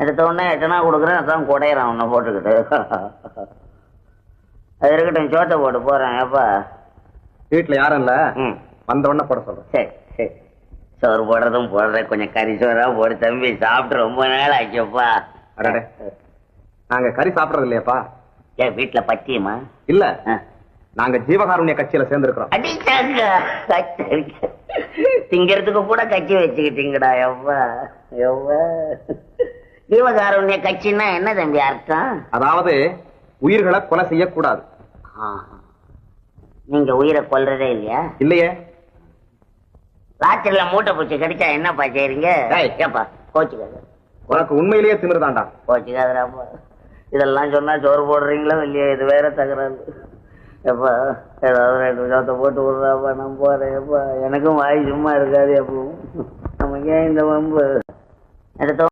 எடுத்த உடனே எட்டனா கொடுக்குறேன், அதான் குடையிறான் உன்னை போட்டுக்கிட்டு. அது இருக்கட்டும், சோத்தை போட்டு போறேன். எப்பா வீட்டுல யாரும் இல்ல, வந்த உடனே போட சொல்றேன். சரி சரி, சோறு போடுறதும் போடுறேன். கொஞ்சம் கறி சோறா போடு தம்பி, சாப்பிட்டு ரொம்ப நாள் ஆச்சப்பா. அடடே, நாங்க கறி சாப்பிடறது இல்லையாப்பா. ஏன் வீட்டுல பச்சியமா? இல்ல, நாங்க ஜீவகாருண்ய கட்சியில சேர்ந்திருக்கிறோம். திங்கிறதுக்கு கூட கட்சி வச்சுக்கிட்டீங்கடா. எவ்வா எவ்வா, ஜீவகாருண்ய கட்சின்னா என்ன தம்பி அர்த்தம்? அதாவது உயிர்களை கொலை செய்யக்கூடாது. நீங்க உயிரை கொல்றதே இல்லையா? இல்லையே. ராத்திரில மூட்டை பூச்சி கடிச்சா என்னப்பா செய்றீங்க? ஏப்பா கோச்சுக்காத, உனக்கு உண்மையிலேயே திமிருதாண்டா. கோச்சுக்காதராப்பா. இதெல்லாம் சொன்னா சோறு போடுறீங்களோ இல்லையா? இது வேற தகராறு. எப்பா ஏதாவது 2 விஷயத்தை போட்டு விடுறாப்பா, நான் போறேன். எப்பா எனக்கும் வாய் சும்மா இருக்காது. எப்பவும் நமக்கு ஏன் இந்த வம்பு? எடுத்த